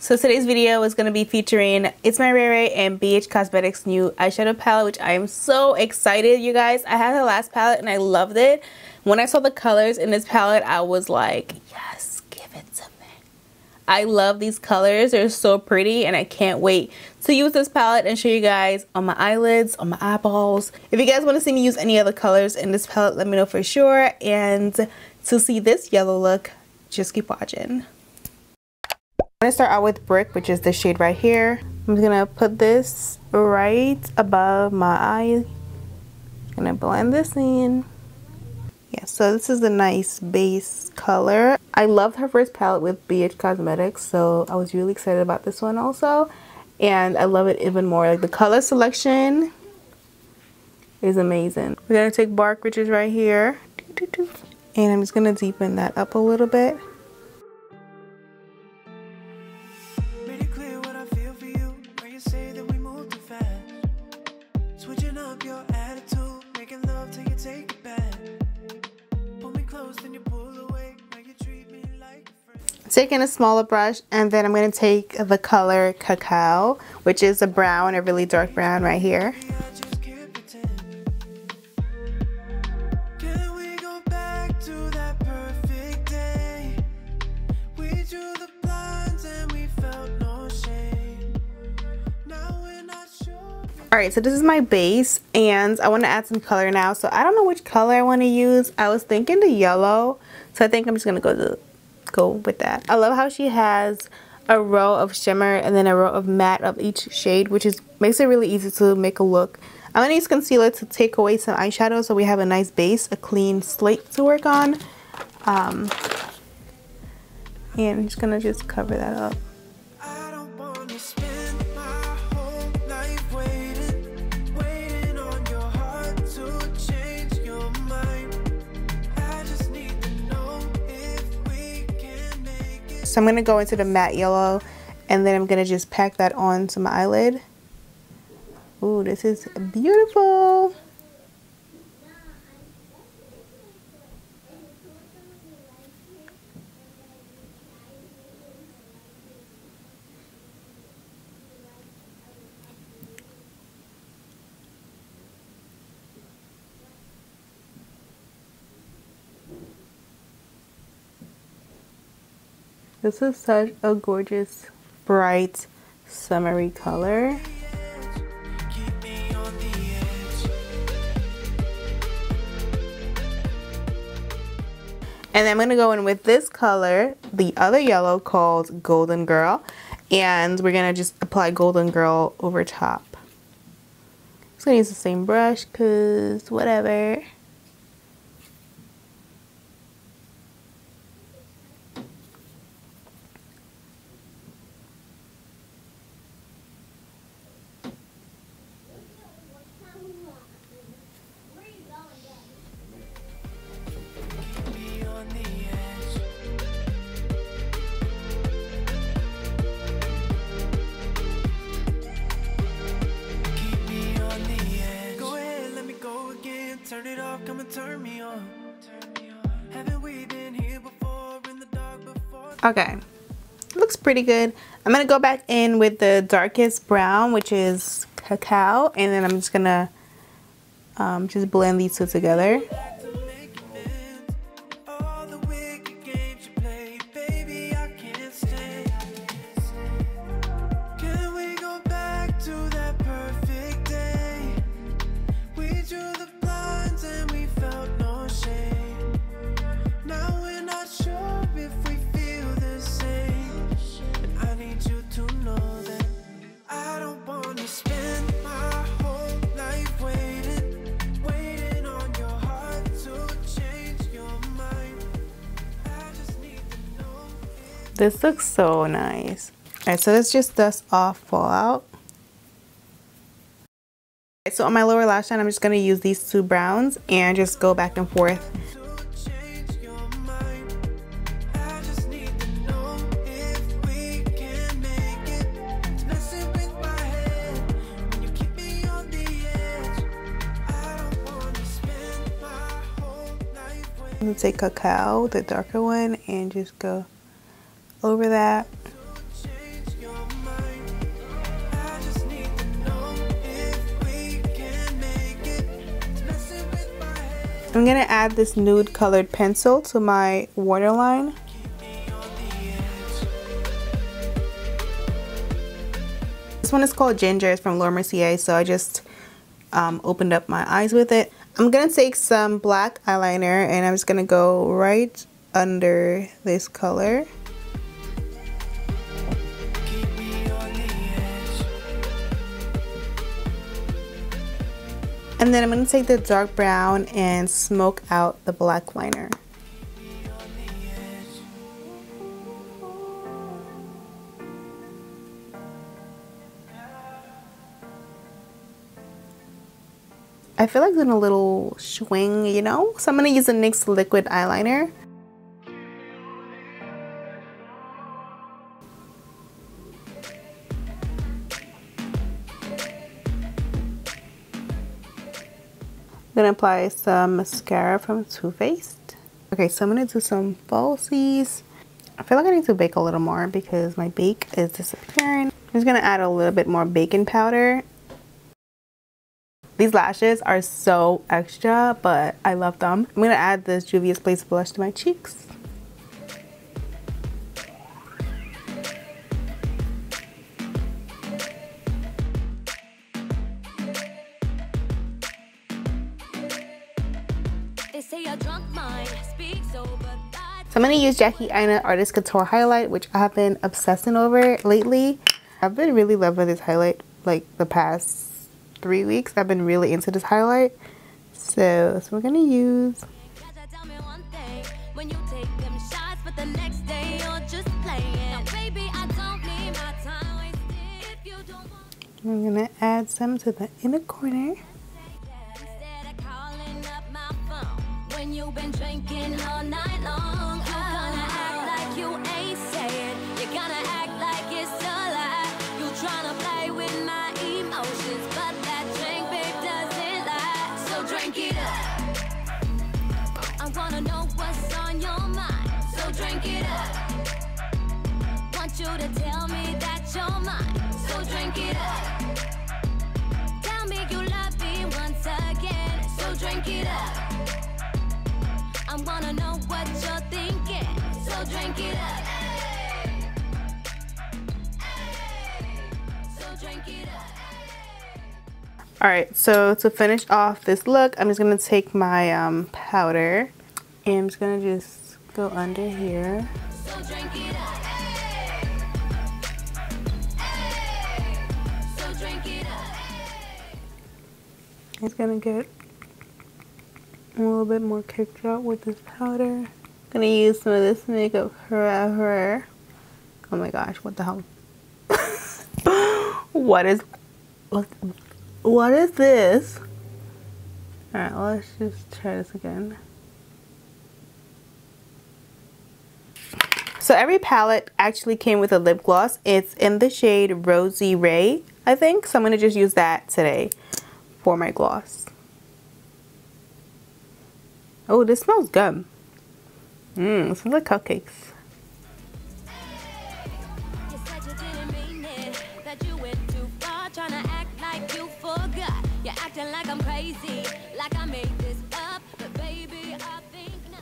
So today's video is going to be featuring ItsMyRayeRaye and BH Cosmetics' new eyeshadow palette, which I am so excited, you guys. I had the last palette and I loved it. When I saw the colors in this palette, I was like, yes, give it to me. I love these colors. They're so pretty and I can't wait to use this palette and show you guys on my eyelids, on my eyeballs. If you guys want to see me use any other colors in this palette, let me know for sure. And to see this yellow look, just keep watching. I'm going to start out with Brick, which is the shade right here. I'm going to put this right above my eye. I'm going to blend this in. Yeah, so this is a nice base color. I loved her first palette with BH Cosmetics, so I was really excited about this one also. And I love it even more. Like, the color selection is amazing. We're going to take Bark, which is right here. And I'm just going to deepen that up a little bit. Taking a smaller brush, and then I'm going to take the color Cacao, which is a brown, a really dark brown right here. Alright, so this is my base, and I want to add some color now. So I don't know which color I want to use. I was thinking the yellow, so I think I'm just going to go with that. I love how she has a row of shimmer and then a row of matte of each shade, which makes it really easy to make a look. I'm going to use concealer to take away some eyeshadow so we have a nice base, a clean slate to work on. And I'm just going to cover that up. So I'm going to go into the matte yellow, and then I'm going to just pack that onto my eyelid. Ooh, this is beautiful. This is such a gorgeous, bright, summery color. And I'm going to go in with this color, the other yellow called Golden Girl. And we're going to just apply Golden Girl over top. I'm just going to use the same brush because whatever. Turn it off, come and turn me on. Haven't we been here before in the dark before? Okay, looks pretty good. I'm gonna go back in with the darkest brown, which is Cacao, and then I'm just gonna just blend these two together. This looks so nice. Alright, so let's just dust off Fallout. So on my lower lash line, I'm just going to use these two browns and just go back and forth. I'm going to take Cacao, the darker one, and just go over that. I'm gonna add this nude colored pencil to my waterline. This one is called Ginger. It's from Laura Mercier, so I just opened up my eyes with it. I'm gonna take some black eyeliner and I'm just gonna go right under this color. And then I'm going to take the dark brown and smoke out the black liner. I feel like doing a little swing, you know? So I'm going to use the NYX liquid eyeliner. I'm gonna apply some mascara from Too Faced. Okay, so I'm gonna do some falsies. I feel like I need to bake a little more because my bake is disappearing. I'm just gonna add a little bit more baking powder. These lashes are so extra, but I love them. I'm gonna add this Juvia's Place blush to my cheeks. So I'm going to use Jackie Aina Artist Couture highlight, which I have been obsessing over lately. I've been really loving this highlight like the past 3 weeks. I've been really into this highlight. So we're going to use. I'm going to add some to the inner corner. You've been drinking all night long. You're gonna act like you ain't saying. You're gonna act like it's a lie. You tryna play with my emotions, but that drink, babe, doesn't lie. So drink it up. I wanna know what's on your mind. So drink it up. Want you to tell me that you're mine. So drink it up. Tell me you love me once again. So drink it up. I wanna know what you're thinking, so drink it up. So drink it up. Alright, so to finish off this look, I'm just gonna take my powder and I'm just gonna just go under here. So drink it up. So drink it up. It's gonna get a little bit more kicked out with this powder. I'm gonna use some of this makeup forever. Oh my gosh, what the hell? what is this? Alright, let's just try this again. So every palette actually came with a lip gloss. It's in the shade Rosy Ray, I think. So I'm gonna just use that today for my gloss. Oh, this smells good. It smells like cupcakes.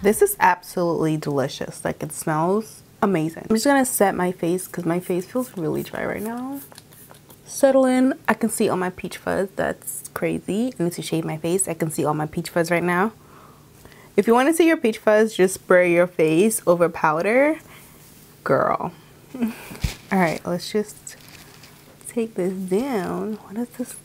This is absolutely delicious. Like, it smells amazing. I'm just gonna set my face because my face feels really dry right now. Settle in. I can see all my peach fuzz. That's crazy. I need to shave my face. I can see all my peach fuzz right now. If you want to see your peach fuzz, just spray your face over powder. Girl. Alright, let's just take this down. What is this?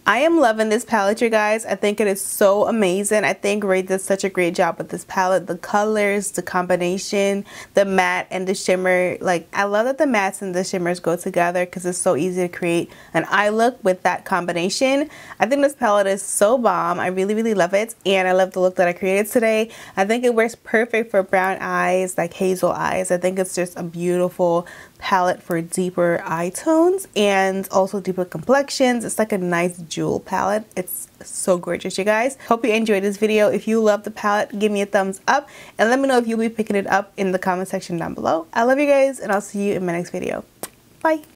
I am loving this palette, you guys. I think it is so amazing. I think Ray did such a great job with this palette. The colors, the combination, the matte and the shimmer. Like, I love that the mattes and the shimmers go together because it's so easy to create an eye look with that combination. I think this palette is so bomb. I really, really love it. And I love the look that I created today. I think it works perfect for brown eyes, like hazel eyes. I think it's just a beautiful palette for deeper eye tones and also deeper complexions. It's like a nice jewel palette. It's so gorgeous, you guys. Hope you enjoyed this video. If you love the palette, give me a thumbs up and let me know if you'll be picking it up in the comment section down below. I love you guys and I'll see you in my next video. Bye.